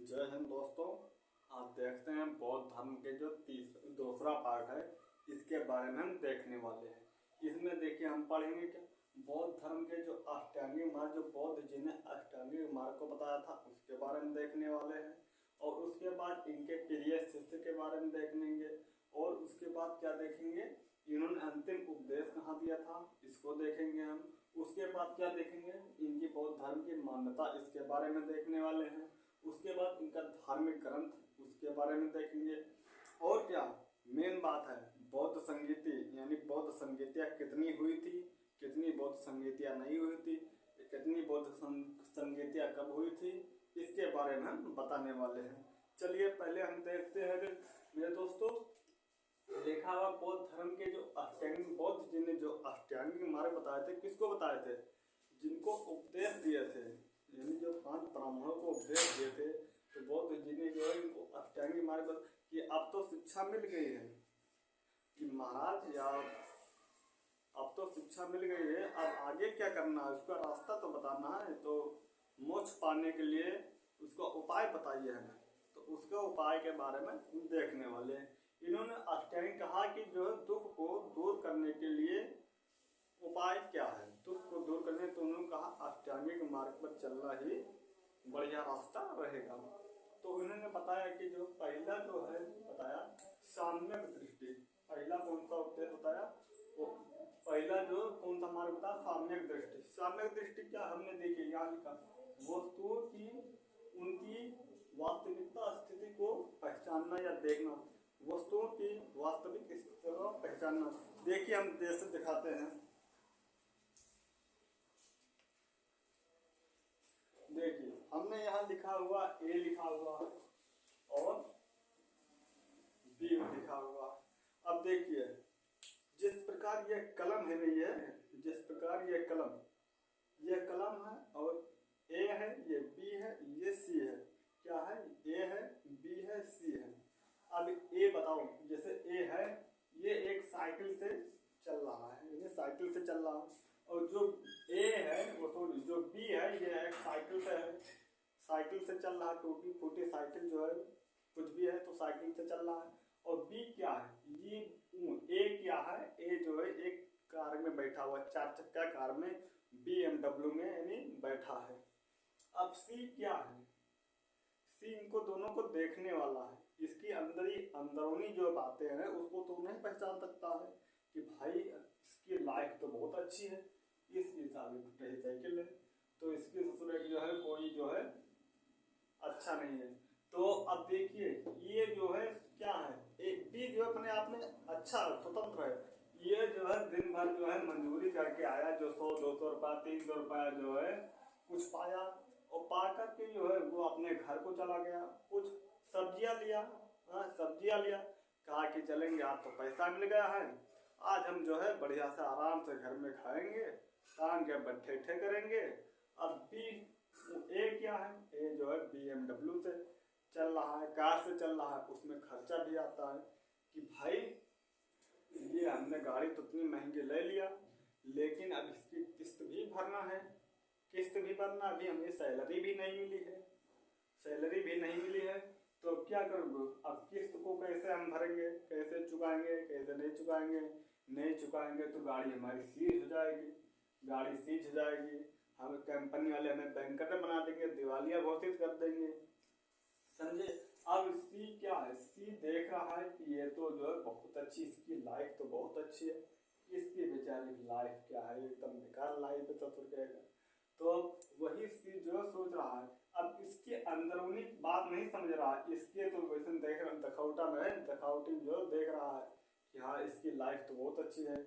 जय हिंद दोस्तों। आप देखते हैं बौद्ध धर्म के जो दूसरा पार्ट है, इसके बारे में हम देखने वाले हैं। इसमें देखिए हम पढ़ेंगे क्या बौद्ध धर्म के जो अष्टांगिक मार्ग, जो बौद्ध जी ने अष्टांगिक मार्ग को बताया था, उसके बारे में देखने वाले हैं। और उसके बाद इनके प्रिय शिष्य के बारे में देखेंगे। और उसके बाद क्या देखेंगे, इन्होंने अंतिम उपदेश कहाँ दिया था, इसको देखेंगे हम। उसके बाद क्या देखेंगे, इनकी बौद्ध धर्म की मान्यता, इसके बारे में देखने वाले हैं। उसके बाद इनका धार्मिक ग्रंथ, उसके बारे में देखेंगे। और क्या मेन बात है, बौद्ध संगीति यानी बौद्ध संगीतियाँ कितनी हुई थी, कितनी बौद्ध संगीतियाँ नहीं हुई थी, कितनी बौद्ध संगीतियाँ कब हुई थी, इसके बारे में हम बताने वाले हैं। चलिए पहले हम देखते हैं मेरे दोस्तों, देखा हुआ बौद्ध धर्म के जो अष्टांगिक, बौद्ध जी ने जो अष्टांगिक मार्ग बताए थे, किसको बताए थे, जिनको उपदेश दिए थे, यानी जो 5 ब्राह्मणों को उपदेश दिए थे। तो बौद्ध जी ने जो है इनको अष्टांगिक मार्ग कि अब तो शिक्षा मिल गई है कि महाराज या अब तो शिक्षा मिल गई है, अब आगे क्या करना है, उसका रास्ता तो बताना है। तो मोक्ष पाने के लिए उसका उपाय बताइए हमें। तो उसके उपाय के बारे में देखने वाले हैं। इन्होंने अष्टांगिक कहा कि जो है दुख को दूर करने के लिए उपाय क्या है, दुख को दूर करने। तो उन्होंने कहा अष्टांगिक मार्ग पर चलना ही बढ़िया रास्ता रहेगा। तो उन्होंने बताया कि जो पहला जो है बताया साम्यक दृष्टि। पहला कौन सा उपदेश बताया, वो पहला जो कौन सा मार्ग बताया, साम्यक दृष्टि। साम्यक दृष्टि क्या हमने देखी, यहाँ लिखा वस्तुओं की उनकी वास्तविकता स्थिति को पहचानना या देखना, वस्तुओं की वास्तविक स्थिति को पहचानना। देखिए हम जैसे दिखाते हैं, देखिए हमने यहाँ लिखा हुआ ए लिखा हुआ और बी लिखा हुआ। अब देखिए जिस प्रकार ये कलम है नहीं है, जिस प्रकार ये कलम है और ए है, ये बी है, ये सी है। क्या है, ए है, बी है, सी है। अब ए बताओ, जैसे ए है ये एक साइकिल से चल रहा है, ये साइकिल से चल रहा है। और जो ए है वो सॉरी जो बी है ये एक साइकिल से है, साइकिल से चल रहा है, टूटी फूटी साइकिल जो है, कुछ भी है तो साइकिल से चल रहा है। और बी क्या है, ये ए क्या है, ए जो है एक कार में बैठा हुआ, 4 चक्का कार में, BMW में यानी बैठा है। अब सी क्या है, सी इनको दोनों को देखने वाला है, इसकी अंदरूनी जो बातें हैं उसको तो नहीं पहचान सकता है कि भाई इसकी लाइफ तो बहुत अच्छी है, इसकी शादी टूटी साइकिल है, तो इसकी ससुर जो है कोई जो है अच्छा नहीं है। तो अब देखिए ये जो है क्या है, एक भी जो अपने आप में अच्छा स्वतंत्र है, ये जो है दिन भर जो है मजदूरी करके आया, जो 100-200 रुपया 300 रुपया जो है कुछ पाया, और पा करके जो है वो अपने घर को चला गया। कुछ सब्जियां लिया, सब्जियां लिया, कहा कि चलेंगे, आज तो पैसा मिल गया है, आज हम जो है बढ़िया से आराम से घर में खाएंगे, काम के बट्ठे ठे करेंगे। अब बी ए क्या है, ए जो है BMW से चल रहा है, कार से चल रहा है, उसमें खर्चा भी आता है कि भाई ये हमने गाड़ी तो इतनी महंगी ले लिया, लेकिन अब इसकी किस्त भी भरना है, किस्त भी भरना, अभी हमें सैलरी भी नहीं मिली है, सैलरी भी नहीं मिली है, तो क्या करोगे, अब किस्त को कैसे हम भरेंगे, कैसे चुकाएंगे, कैसे नहीं चुकाएंगे, नहीं चुकाएंगे तो गाड़ी हमारी सीज हो जाएगी, गाड़ी सीज हो जाएगी, हम कंपनी वाले हमें बैंकर बना देंगे, दिवालिया घोषित कर देंगे, समझे। अब सी क्या है, सी देख रहा है कि ये तो जो है बहुत अच्छी, इसकी लाइफ तो बहुत अच्छी है, इसकी बेचारी लाइफ क्या है, एकदम बेकार लाइफ है, चतुर कहेगा। तो वही सी जो सोच रहा है, अब इसके अंदरूनी बात नहीं समझ रहा है, इसके तो वैसे देख रहा, दखौटा में दखावटी जो देख रहा है कि हाँ इसकी लाइफ तो बहुत अच्छी है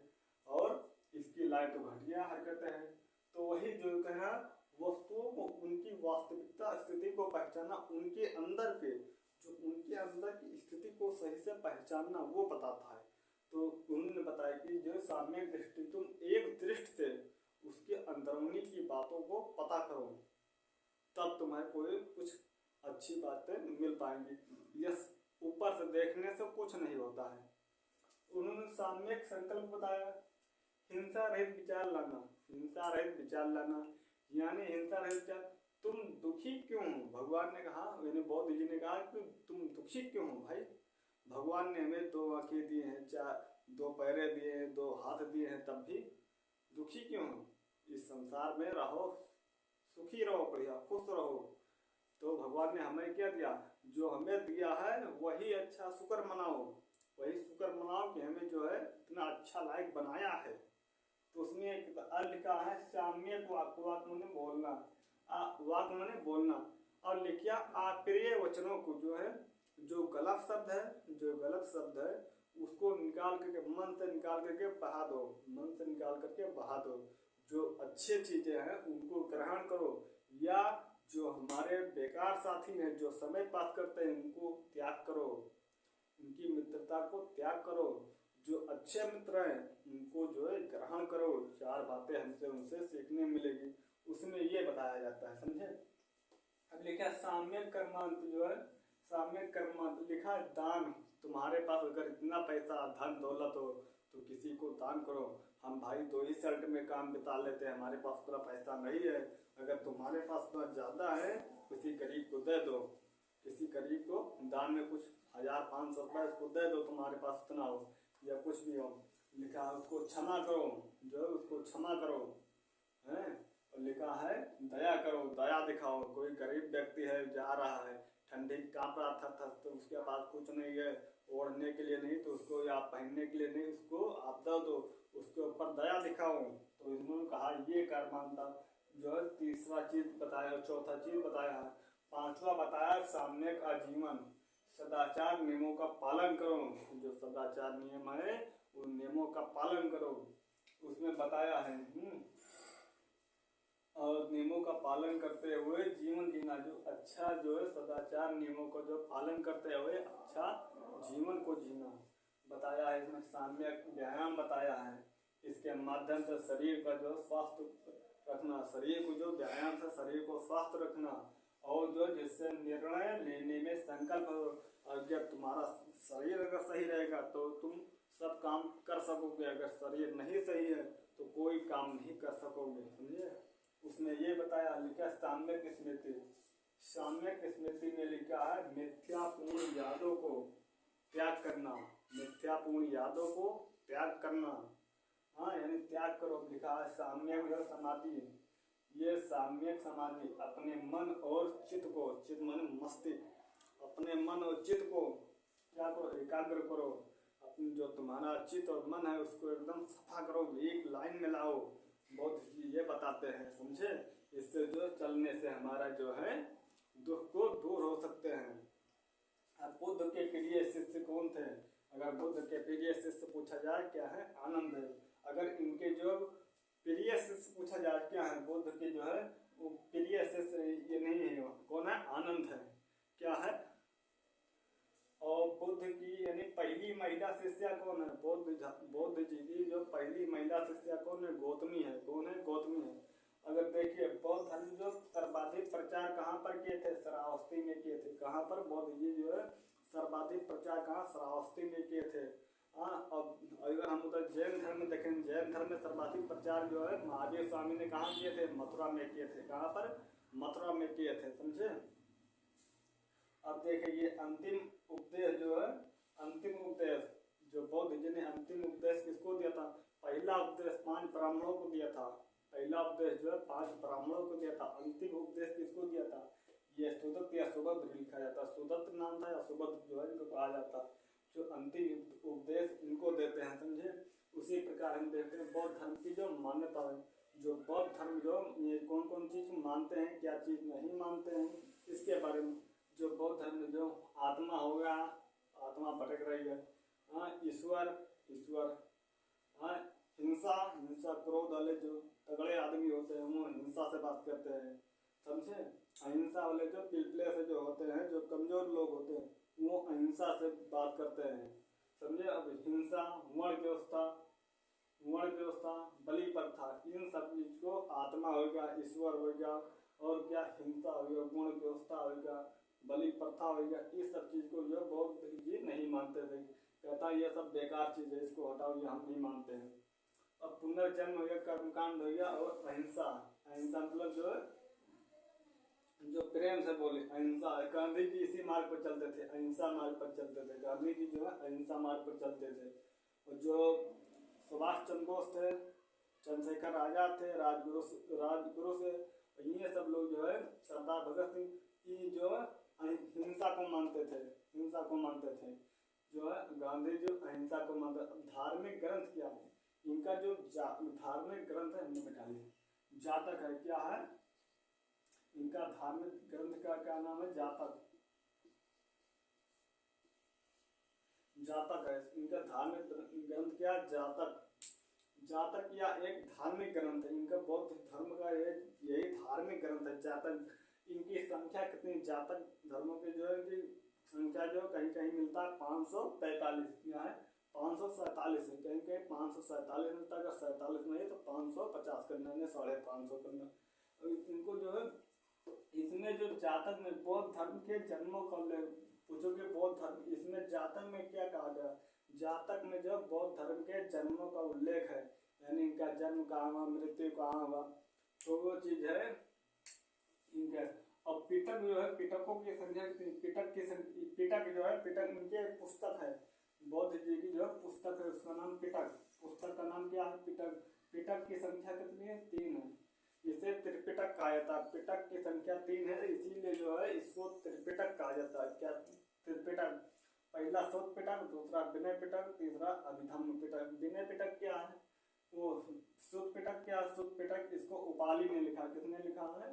और इसकी लाइफ तो घटिया हरकतें हैं। तो वही जो कहना, वस्तुओं को उनकी वास्तविकता स्थिति को पहचानना, उनके अंदर के जो उनके अंदर की स्थिति को सही से पहचानना वो बताता है। तो उन्होंने बताया कि जो साम्यक दृष्टि, तुम एक दृष्टि से उसके अंदरूनी की बातों को पता करो, तब तुम्हें कोई कुछ अच्छी बातें मिल पाएंगी, यस ऊपर से देखने से कुछ नहीं होता है। उन्होंने साम्यक संकल्प बताया, हिंसा रहित विचार लाना, हिंसा रहित विचार लाना, यानी हिंसा रहित विचार, तुम दुखी क्यों हो? भगवान ने कहा, यानी बौद्ध जी ने कहा कि तुम दुखी क्यों हो भाई? भगवान ने हमें दो आंखें दिए हैं, चार दो पैरे दिए हैं, दो हाथ दिए हैं, तब भी दुखी क्यों हो? इस संसार में रहो, सुखी रहो, बढ़िया खुश रहो। तो भगवान ने हमें क्या दिया? जो हमें दिया है वही अच्छा शुक्र मनाओ, वही शुक्र मनाओ कि हमें जो है इतना अच्छा लायक बनाया है। तो उसमें एक लिखा है साम्यक वाक, वाक मैंने बोलना, वाक मैंने बोलना, और लिखिया अप्रिय वचनों को जो है, जो गलत शब्द है, जो गलत शब्द है उसको निकाल करके, मन से निकाल करके बहा दो, मन से निकाल करके बहा दो। जो अच्छी चीजें हैं उनको ग्रहण करो, या जो हमारे बेकार साथी हैं जो समय पास करते हैं उनको त्याग करो, उनकी मित्रता को त्याग करो। जो अच्छे मित्र हैं उनको जो है ग्रहण करो। चार बातें हमसे उनसे सीखने मिलेगी, उसमें ये बताया जाता है, समझे। अब लिखा साम्यक कर्मांत, जो है साम्यक कर्मांत लिखा है दान। तुम्हारे पास अगर इतना पैसा धन दौलत हो तो किसी को दान करो। हम भाई दो ही शर्ट में काम बिता लेते हैं, हमारे पास पूरा पैसा नहीं है। अगर तुम्हारे पास थोड़ा ज्यादा है किसी गरीब को दे दो, किसी गरीब को दान में कुछ 1000-500 रुपए उसको दे दो, तुम्हारे पास इतना हो या कुछ भी हो। लिखा है उसको क्षमा करो, जो है उसको क्षमा करो, है। और लिखा है दया करो, दया दिखाओ। कोई गरीब व्यक्ति है जा रहा है, ठंडी कांप रहा था, तो उसके पास कुछ नहीं है, ओढ़ने के लिए नहीं, तो उसको या पहनने के लिए नहीं, उसको आप दो, उसके ऊपर दया दिखाओ। तो इन्होंने कहा ये कर्मांता, जो है तीसरा चीज बताया, चौथा चीज बताया, पांचवा बताया साम्यक आजीवन, सदाचार नियमों का पालन करो। जो सदाचार नियम है उन नियमों का पालन करो, उसमें बताया है। और नियमों का पालन करते हुए जीवन जीना, जो अच्छा जो है सदाचार नियमों को जो पालन करते हुए अच्छा जीवन को जीना बताया है। इसमें साम्यक व्यायाम बताया है, इसके माध्यम से शरीर का जो स्वास्थ्य रखना, शरीर को जो व्यायाम से शरीर को स्वस्थ रखना, और जो जिससे निर्णय लेने में संकल्प हो। और जब तुम्हारा शरीर अगर सही रहेगा तो तुम सब काम कर सकोगे, अगर शरीर नहीं सही है तो कोई काम नहीं कर सकोगे, समझे। उसमें ये बताया, लिखा साम्यक स्मृति, साम्यक स्मृति में लिखा है मिथ्यापूर्ण यादों को त्याग करना, मिथ्यापूर्ण यादों को त्याग करना, हाँ यानी त्याग करो। लिखा है साम्यक समाधि, ये साम्यक समाधि अपने मन और चित्त को, चित्त मन मस्तिष्क, अपने मन और चित्त को क्या करो, एकाग्र करो। अपनी जो तुम्हारा चित्त और मन है उसको एकदम सफा करो, एक लाइन में लाओ। बहुत ये बताते हैं, समझे। इससे जो चलने से हमारा जो है दुख को दूर हो सकते हैं। अब बुद्ध के प्रिय शिष्य कौन थे? अगर बुद्ध के प्रिय शिष्य पूछा जाए क्या है? आनंद है। अगर इनके जो प्रिय शिष्य पूछा जाए क्या है, बुद्ध के जो है वो प्रिय शिष्य ये नहीं है, कौन है? आनंद है। क्या है? और बुद्ध की यानी पहली महिला शिष्या कौन है? बौद्ध जी की जो पहली महिला शिष्या कौन है? गौतमी है। कौन है? गौतमी है। अगर देखिए बौद्ध धर्म जो सर्वाधिक प्रचार कहाँ पर किए थे? श्रावस्ती में किए थे। कहाँ पर? बौद्ध जी जो है सर्वाधिक प्रचार कहाँ? श्रावस्ती में किए थे। हाँ, अब अगर हम उधर जैन धर्म में देखें, जैन धर्म में सर्वाधिक प्रचार जो है महावीर स्वामी ने कहाँ किए थे? मथुरा में किए थे। कहाँ पर? मथुरा में किए थे, समझे। अब देखिए ये अंतिम उपदेश जो है, अंतिम उपदेश जो बौद्ध जी ने अंतिम उपदेश किसको दिया था? पहला उपदेश 5 ब्राह्मणों को दिया था। पहला उपदेश जो है 5 ब्राह्मणों को दिया था। अंतिम उपदेश किसको दिया था? ये सुदत्त या सुभद्र लिखा जाता, सुदत्त नाम था या सुभद्र जो है इनको कहा जाता। जो अंतिम उपदेश इनको देते हैं, समझे। उसी प्रकार हम देखते हैं बौद्ध धर्म की जो मान्यता है, जो बौद्ध धर्म जो ये कौन कौन चीज मानते हैं, क्या चीज नहीं मानते हैं, इसके बारे में। जो बौद्ध धर्म में जो आत्मा हो गया, आत्मा भटक रही है, हाँ ईश्वर, ईश्वर, हाँ हिंसा, हिंसा क्रोध वाले जो तगड़े आदमी होते हैं वो हिंसा से बात करते हैं, समझे। अहिंसा वाले जो पिलपले से जो होते हैं, जो कमजोर लोग होते हैं वो अहिंसा से बात करते हैं, समझे। अब हिंसा, वर्ण व्यवस्था, वर्ण व्यवस्था, बलि प्रथा, इन सब चीज को आत्मा हो गया, ईश्वर हो गया, और क्या हिंसा हो गया, वर्ण व्यवस्था हो गया, बलि प्रथा हो गया, इस सब चीज को जो बौद्ध जी नहीं मानते थे। कहता ये सब बेकार चीज है, इसको हटाओ, ये हम नहीं मानते हैं। अब पुनर्जन्म हो गया, कर्मकांड हो गया, और अहिंसा, अहिंसा मतलब जो है प्रेम से बोले अहिंसा। गांधी जी इसी मार्ग पर चलते थे, अहिंसा मार्ग पर चलते थे। गांधी जी जो है अहिंसा मार्ग पर चलते थे। और जो सुभाष चंद्र बोस थे, चंद्रशेखर आजाद थे, राजगुरु से ये सब लोग जो है, सरदार भगत सिंह, ये जो है हिंसा को मानते थे, हिंसा को मानते थे। जो है गांधी जो अहिंसा को मानते। धार्मिक ग्रंथ क्या है इनका? जो धार्मिक ग्रंथ है हमने मिटाई जातक है। क्या है इनका धार्मिक ग्रंथ का क्या नाम है? जातक। जातक है इनका धार्मिक ग्रंथ। क्या? जातक। जातक या एक धार्मिक ग्रंथ है इनका, बौद्ध धर्म का यही धार्मिक ग्रंथ है जातक। इनकी संख्या कितनी? जातक धर्मों की जो है इनकी संख्या जो कहीं कहीं मिलता है 543। क्या है? 547 है, कहीं कहीं 547 मिलता है। अगर 47 नहीं है तो 550 करना है, 550 करना। इनको जो है इसमें जो जातक में बौद्ध धर्म के जन्मों का पूछोगे, बौद्ध धर्म इसमें जातक में क्या कहा गया? जातक में जो बौद्ध धर्म के जन्मों का उल्लेख है, यानी इनका जन्म कहाँ हुआ, मृत्यु कहाँ हुआ, तो वो चीज है इनका। और पिटक जो है, पिटकों की संख्या, पिटक जो है, पिटक इनके पुस्तक है, बौद्ध जी की जो पुस्तक है उसका नाम पिटक। पुस्तक का नाम क्या है? पिटक। पिटक की संख्या कितनी है? 3 है। इसे त्रिपिटक कहा जाता है। पिटक की संख्या 3 है, इसीलिए जो है इसको त्रिपिटक कहा जाता है। क्या? त्रिपिटक। पहला शुद्ध पिटक, दूसरा विनय पिटक, तीसरा अभिधम्म पिटक। विनय पिटक क्या है? वो शुद्ध पिटक। क्या? शुद्ध पिटक इसको उपाली ने लिखा। किसने लिखा है?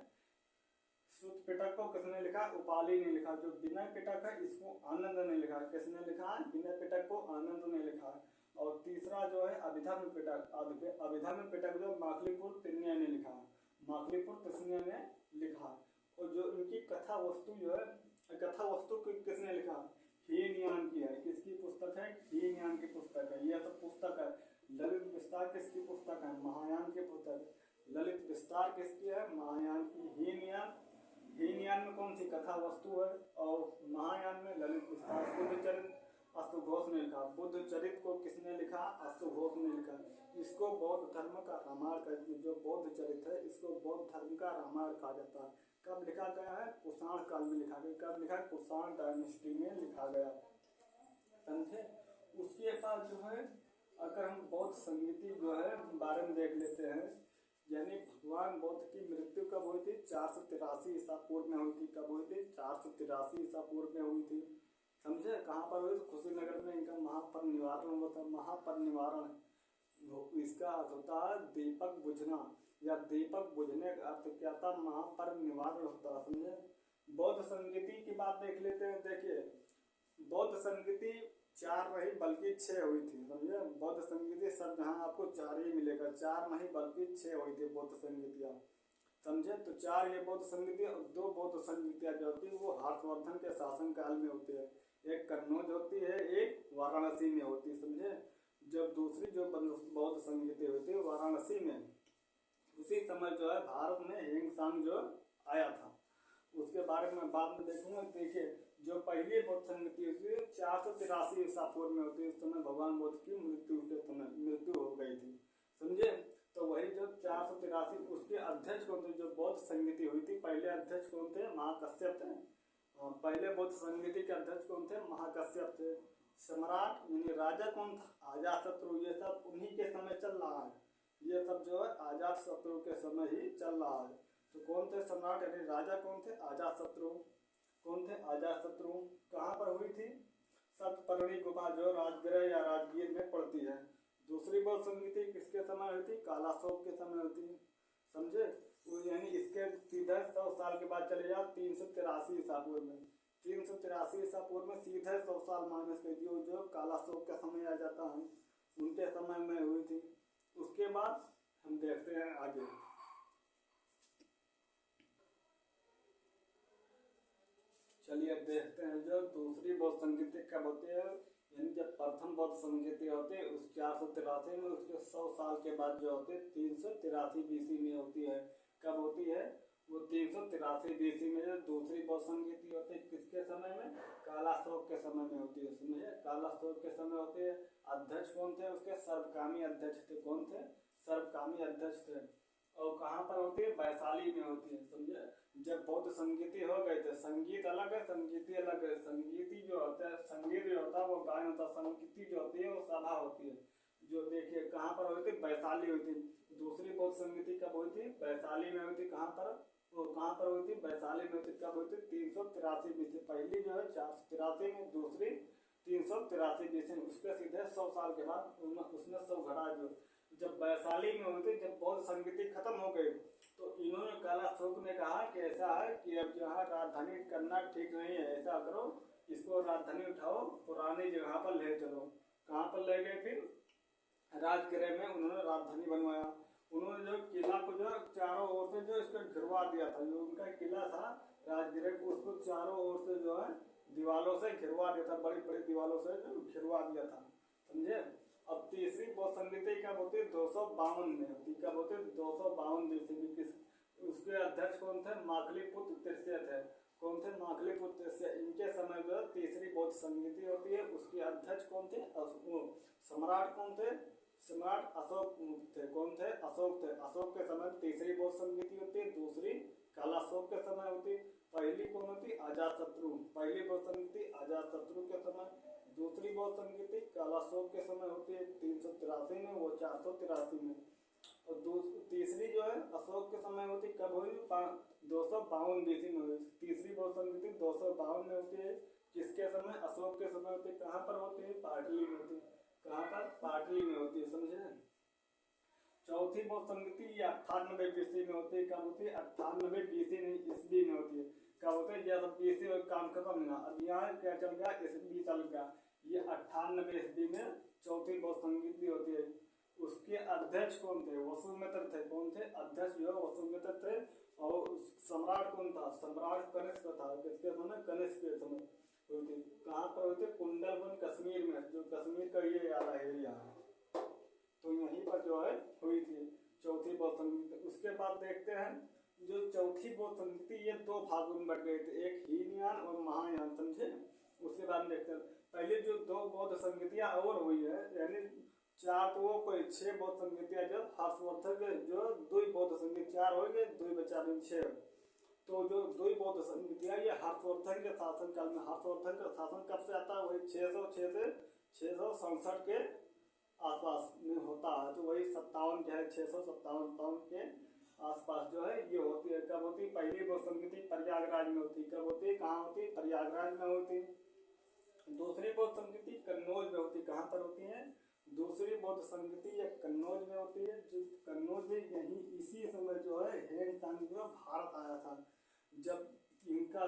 शुद्ध पिटक को किसने लिखा? उपाली ने लिखा। जो विनय पिटक है इसको आनंद ने लिखा। किसने लिखा है? विनय पिटक को आनंद ने लिखा। और तीसरा जो है अभिधम्म पिटक। अभिधम्म पिटक जो माखलीपुर तिन्या ने लिखा। माखलीपुर तिन्या ने लिखा। और जो इनकी कथा वस्तु जो है, कथा वस्तु किसने लिखा? हीनयान की है। किसकी पुस्तक है? हीनयान की पुस्तक है। यह तो पुस्तक है। ललित विस्तार किसकी पुस्तक है? महायान की पुस्तक। ललित विस्तार किसकी है? महायान की। हीनयान, हीनयान में कौन सी कथा वस्तु है? और महायान में ललित विस्तार। बुद्ध चरित अष्टघोष ने लिखा। बुद्ध चरित को किसने लिखा? अष्टघोष ने लिखा। इसको बौद्ध धर्म का रामायण कहते हैं। जो बौद्ध चरित है इसको बौद्ध धर्म का रामायण कहा जाता है। कब लिखा गया है? कुषाण काल में लिखा गया। कब लिखा? कुषाण डायनेस्टी में लिखा गया। समझे? उसके बाद जो है अगर हम बौद्ध संगीति जो है बारे में देख लेते हैं, यानी भगवान बुद्ध की मृत्यु कब हुई थी? 483 ईसा पूर्व में हुई थी। कब हुई थी? 483 ईसा पूर्व में हुई थी। समझे? कहाँ पर हुई? कुशीनगर में इनका महापरिनिर्वाण हुआ था। महापरिनिर्वाण इसका अर्थ होता है दीपक बुझना, या दीपक बुझने का अर्थ क्या था? महापरिनिर्वाण होता है। समझे? बौद्ध संगीति की बात देख लेते हैं। देखिए बौद्ध संगीति 4 नहीं बल्कि 6 हुई थी। समझे? बौद्ध संगीति सब जहाँ आपको 4 ही मिलेगा। 4 नहीं बल्कि 6 हुई थी बौद्ध संगीतियाँ। समझे? तो 4 ये बौद्ध संगीति और 2 बौद्ध संगीतियाँ जो होती है वो हर्षवर्धन के शासन काल में होती है। एक कन्नौज होती है, एक वाराणसी में होती है। समझे? जब दूसरी जो बौद्ध संगीति हुई थी वाराणसी में, उसी समय जो है भारत में हिंगसांग जो आया था। उसके बारे में बाद में देखूंगा। देखिए जो पहली बौद्ध संगीति हुई थी 483 ईसा पूर्व में होती है। उस समय भगवान बुद्ध की मृत्यु हो गई थी। समझे? तो वही जो 483 उसके अध्यक्ष कौन थे? जो बौद्ध संगीति हुई थी पहले अध्यक्ष कौन थे? महाकश्यप थे। पहले बौद्ध संगीति के अध्यक्ष कौन थे? महाकश्यप थे। सम्राट यानी राजा कौन था? अजातशत्रु। ये सब उन्हीं के समय चल रहा है। ये सब जो है अजातशत्रु के समय ही चल रहा है। तो कौन थे सम्राट यानी राजा? कौन थे? अजातशत्रु। कौन थे? अजातशत्रु। कहाँ पर हुई थी? सप्तपर्णी गुफा जो राजगृह या राजगीर में पड़ती है। दूसरी बौद्ध संगीति किसके समय हुई थी? कालाशोक के समय हुई थी। समझे? यानी इसके सीधे 100 साल के बाद चले जाओ 383 ईसा पूर्व में। 383 ईसा पूर्व में सीधे 100 साल माइनस कर दियो, जो कालाशोक का समय आ जाता है, उनके समय में हुई थी। उसके बाद हम देखते हैं आगे। चलिए अब देखते हैं जो दूसरी बौद्ध संगीति कब होती है। यानी जब प्रथम बौद्ध संगीति होती है उस 483 में, उसके 100 साल के बाद जो होते 383 बीसी में होती है। कब होती है? वो 383 बीसी में जो दूसरी बौद्ध संगीति होती है। किसके समय में? कालाशोक के समय में होती है। समझे? कालाशोक के समय होती है। अध्यक्ष कौन थे उसके? सर्वकामी अध्यक्ष थे। कौन थे? सर्वकामी अध्यक्ष थे। और कहाँ पर होती है, वैशाली में होती है, समझे। जब बौद्ध संगीति हो गए थे, संगीत अलग है संगीति अलग है, संगीति जो होता है, संगीत जो होता है वो गायन होता है, संगीति जो होती है वो सभा होती है। जो देखिए कहाँ पर हुई थी, वैशाली हुई थी। दूसरी बौद्ध संगीति कब हुई थी, वैशाली में हुई थी। कहाँ पर, वो कहाँ पर हुई थी, वैशाली में हुई थी। कब हुई थी, 383 BC। पहली जो है 483 में, दूसरी 383 BC में। उसके सीधे 100 साल के बाद उसमें सब घड़ा जो जब वैशाली में हुई थी, जब बौद्ध संगीति खत्म हो गई, तो इन्होंने कालाशोक ने कहा कि ऐसा है कि अब यहाँ राजधानी करना ठीक नहीं है, ऐसा करो इसको राजधानी उठाओ, पुरानी जगह पर ले चलो। कहाँ पर ले गए, फिर राजगृह में उन्होंने राजधानी बनवाया। उन्होंने जो किला को जो चारों ओर से जो इसको घिरवा दिया था, जो उनका किला था राजगृह को, उसको चारों ओर से जो है दीवालों से घिरवा दिया था, बड़ी बड़ी दीवालों से जो घिरवा दिया था, समझे। अब तीसरी बौद्ध संगीति कब होती है, 252 में होती। कब होती है, 252 BC में। किस उसके अध्यक्ष कौन थे, माकलीपुत्र तृतीय थे। कौन थे, माकलीपुत्र तृतीय। इनके समय में तीसरी बौद्ध संगीति होती है। उसके अध्यक्ष कौन थे, सम्राट कौन थे, सम्राट अशोक थे। कौन थे, अशोक थे। अशोक के समय तीसरी बौद्ध संगीति होती है, दूसरी कालाशोक के समय होती है। पहली कौन होती, अजातशत्रु। पहली बौद्ध संगीति अजातशत्रु के समय। दूसरी बौद्ध संगीति कालाशोक के समय होती है 383 में, वो 483 में। और तीसरी जो है अशोक के समय होती, कब हुई, 252 BC में हुई। तीसरी बौद्ध संगीति 252 में होती है। किसके समय, अशोक के समय होती है। कहाँ पर होती है, पाटली में होती है। कहाँ पर, पाटली में होती है, समझे। चौथी बौद्ध संगीति ये 98 BC में होती है। कब होती है, 98 BC नहीं, ईस्वी में होती है। कब होता है, जब BC और काम खत्म हुआ, अब यहाँ क्या चल गया, ईस्वी चल गया। ये 98 ईस्वी में चौथी बौद्ध संगीति होती है। उसके अध्यक्ष कौन थे, वसुमित्र थे। कौन थे, अध्यक्ष जो है वसुमित्र थे। और सम्राट कौन था, सम्राट कनिष्क था। किसके समय, कनिष्क के समय हुई थी। कहाँ पर हुई थी, कुंडलवन कश्मीर में, जो कश्मीर का ये वाला एरिया है, तो यहीं पर जो है हुई थी चौथी बौद्ध संगीति। उसके बाद देखते हैं जो चौथी बौद्ध संगीति, ये दो भागों में बढ़ गए थे, एक हीनयान और महायान, समझे। उसके बाद देखते हैं पहले जो दो बौद्ध संगीतियां और हुई है, यानी चार तो वो कोई 6 बौद्ध संगीतियां जो हर्षवर्धन जो 2 बौद्ध संगीत 4 हो गए, 2 बचा 6। तो जो 2 बौद्ध संगीतियां ये हर्षवर्धन के शासन काल में, हर्षवर्धन का शासन कब से आता है, वही 606 से 667 के आसपास में होता है। तो वही 57 जो है 657 के आसपास जो है ये होती है। कब होती है, पहली बौद्ध संगीति प्रयागराज में होती। कब होती है, कहाँ होती है, प्रयागराज में होती। दूसरी बौद्ध संगीति कन्नौज में होती। कहाँ पर होती है, दूसरी बौद्ध संगीति ये कन्नौज में होती है। जो कन्नौज में यही इसी समय जो है हेंग सांग जो भारत आया था। जब इनका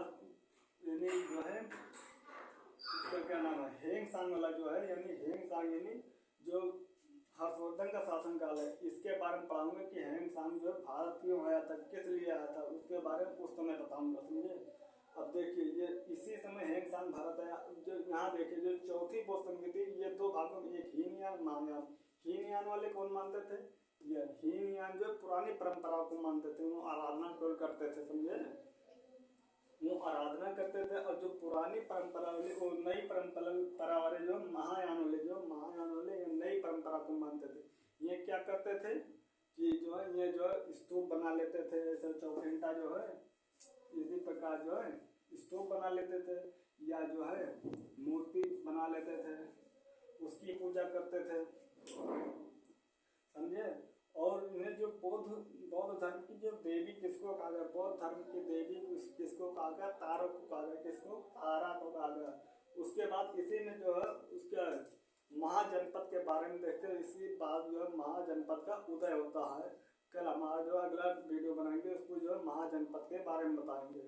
यानी जो है इसका क्या नाम है, हेंग सांग वाला जो है, यानी हेंग सांग यानी जो हर्षवर्धन का शासन काल है, इसके बारे में पढ़ाऊंगा कि हेंग सांग जो भारत क्यों आया था, किस लिए आया था, उसके बारे में उस समय बताऊंगा, समझे। अब देखिए ये इसी समय हेंग सांग भारत आया। जो यहाँ देखिए जो चौथी बौद्ध संगीति, ये दो भागों में, एक हीनयान महायान। हीनयान वाले कौन मानते थे, ये हीनयान जो पुरानी परंपराओं को मानते थे, वो आराधना करते थे, समझे, वो आराधना करते थे। और जो पुरानी परंपरा वाले, वो नई परंपरा वाले जो महायान वाले, ये नई परंपरा को मानते थे। ये क्या करते थे कि जो है ये जो है स्तूप बना लेते थे, ऐसे चौखंटा जो है इसी प्रकार जो है स्तूप बना लेते थे, या जो है मूर्ति बना लेते थे, उसकी पूजा करते थे, समझे। और इन्हें जो बौद्ध धर्म की जो देवी किसको कहा गया, बौद्ध धर्म की देवी किसको कहा गया, तारा को कहा गया। किसको, तारा को कहा गया। उसके बाद इसी में जो है उसका महाजनपद के बारे में देखते हैं। इसी बाद जो है महाजनपद का उदय होता है। कल हमारा जो अगला वीडियो बनाएंगे उसको जो है महाजनपद के बारे में बताएंगे।